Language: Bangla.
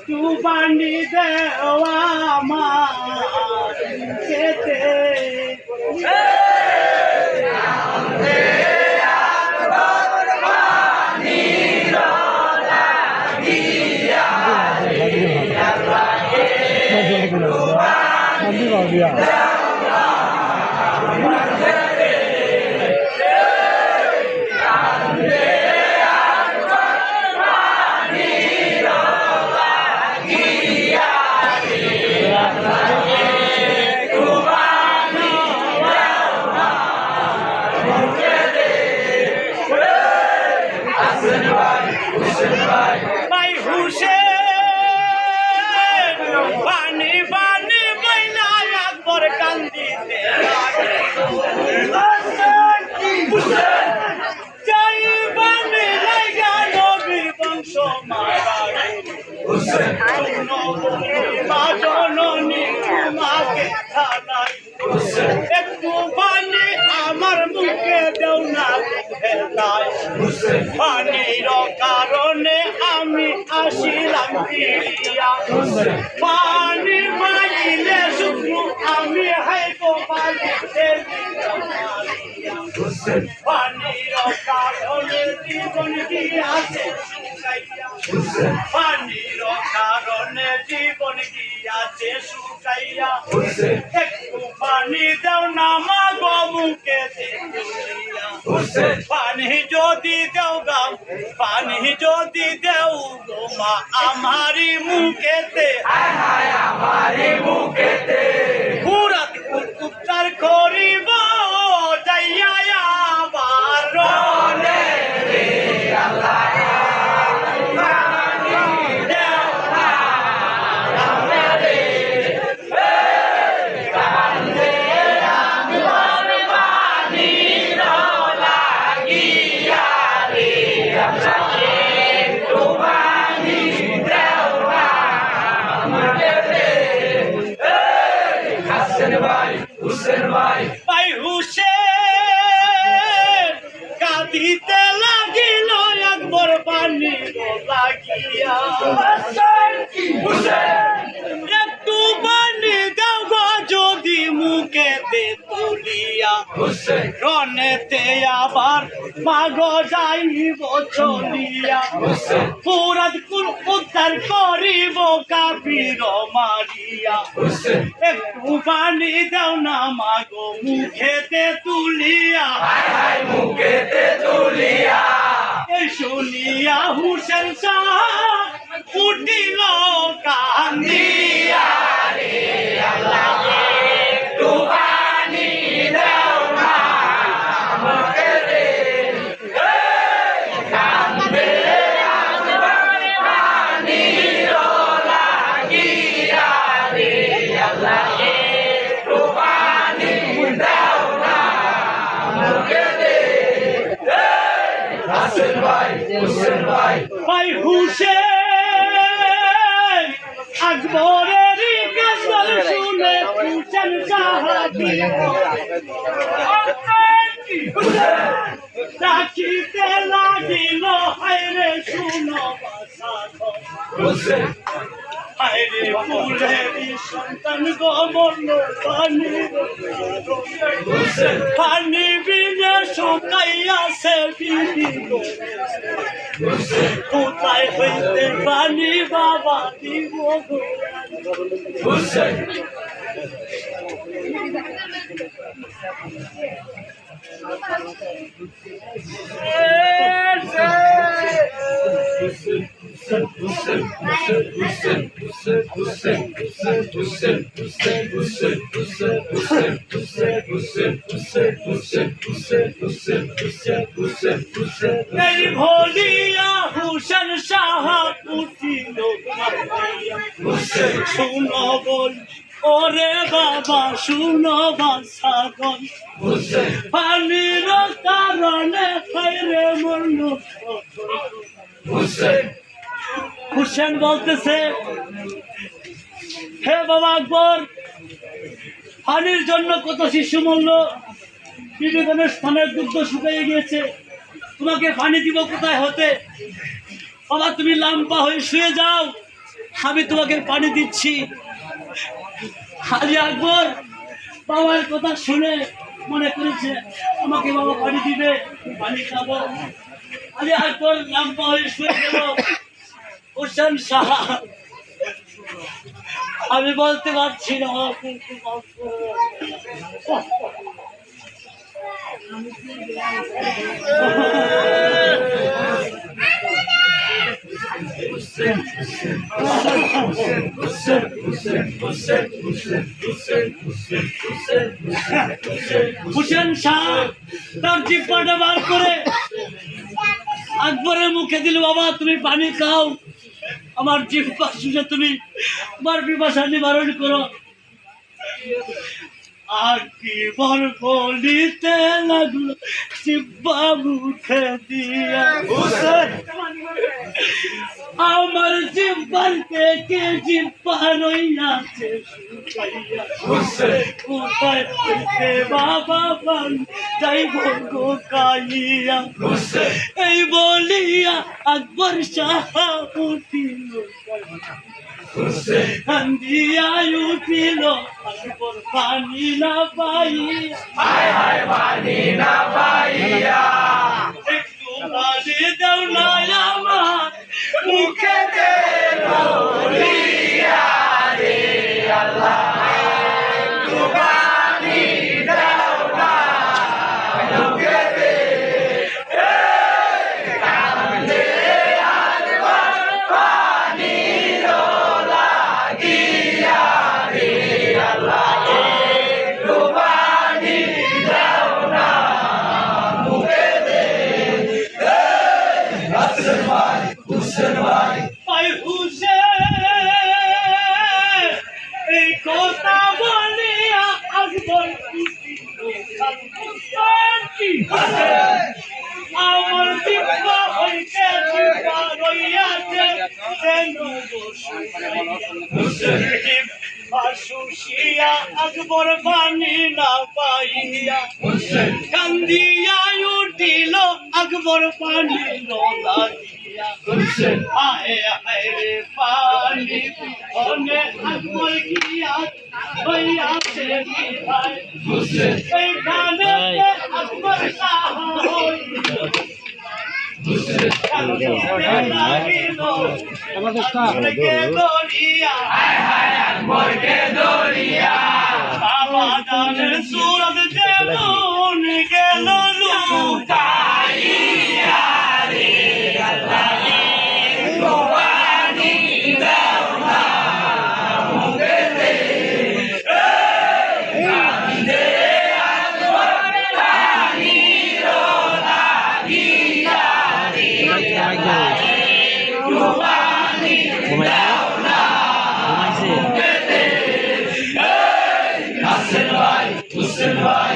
Tubani dewa ma kete আমার মুখে দেও না পানির কারণে আমি আসিলাম ফিরিয়া পানি মাইলে শুধু আমি হাইব পানির কারণে জীবন গিয়াছে পানির কারণে জীবন গিয়াছে শুকাইয়া একটু পানি দাও না মা গো মুখে পানি যদি দেও গাও পানি যদি দেও গো মা আমারি মুখেতে আমারি মুখেতে পুরাত উত্তর করিব যাইয়া আবার রনে রে আল্লাহ ভাই হুসেন কাঁদিতে লাগিল একবার পানি লাগিয়া একটু পানি দাও গো যদি মুখেতে তুলিয়া রনেতে আবার মাগো যাইব চলিয়া পুরাত কুল উদ্ধার করিব কাফির মারিয়া একটু পানি দাও না মাগো মুখেতে তুলিয়া মুখেতে তুলিয়া এই শুনিয়া হুসেন শাহ উঠিল কান্দিয়া রে আল্লাহ একটু পানি দাও না মুখেতে কান্দে আমার পানি লাগিয়া রে আল্লাহ একটু পানি দাও না মুখেতে হাসিন ভাই হুসেন ভাই হুসেন আকবরের গজল শুনে হুসেন সাহাবী ডাকিতে লাগিল হায়রে শুনো হায়রে ফুলেরই সন্তান গো মরল পানি পানি বিনে শুকাইয়াছে বিবি গো কোথায় হইতে পানি বাবা দিব গো এই ভলিয়া হুসেন সাহা উঠিল শুনো বল ওরে বাবা শুনো বাসাগন পানির কারণে খাইরে মরল হুসেন বলতেছে হে বাবা আকবর পানির জন্য কত শিশু মরল বিভিন্ন স্থানের দুগ্ধ শুকিয়ে গিয়েছে তোমাকে পানি দিব কোথায় হতে বাবা তুমি লাম্পা হয়ে শুয়ে যাও আমি তোমাকে পানি দিচ্ছি হাজি আকবর বাবার কথা শুনে মনে করেছে আমাকে বাবা পানি দিবে পানি খাবো হাজি আকবর লাম্পা হয়ে শুয়ে গেল হোসেন সাহা আমি বলতে পারছি না কিন্তু হুসেন শাহ তার জিহ্বাটা বার করে আকবরের মুখে দিল বাবা তুমি পানি খাও আমার জিহ্বা শুনে তুমি তোমার পিপাসা নিবারণ করো আর কি বর বলিতে লাগলো জিহ্বা মুখে দিয়া আমার জিহ্বার থেকে জিহ্বা রইয়াছে কোথায় থেকে বাবা বান যাইব গো কাইয়া এই বলিয়া আকবর শাহ উঠিল কান্দিয়া উঠিল আকবর পানি না পাইয়া একটু পানি দেও না আমার মুখে দে বলিয়া রে আল্লাহ একটু পানি দাও না মুখে দে কান্দে আকবর পানি লাগিয়া রে আল্লাহ একটু পানি দাও না মুখে দে হুসেন ভাই এই কথা বলিয়া আকবর আমার জিহ্বা হইতে জিহ্বা রইয়াছে শুষিয়া আকবর পানি না পাইয়া কান্দিয়া উঠিল আকবর পানি লাগিয়া হায় হায় রে পানি অনে আকবর গিয়া হইয়াছে এইখানে আকবর শাহ হইল বাবা জানের সুরত যেমন গেল লুকাইয়া রে আল্লাহ পানি দাও না মুখে দে কান্দে আকবর পানি লাগিয়া রে পানি দাও না মুখে দে হুসেন ভাই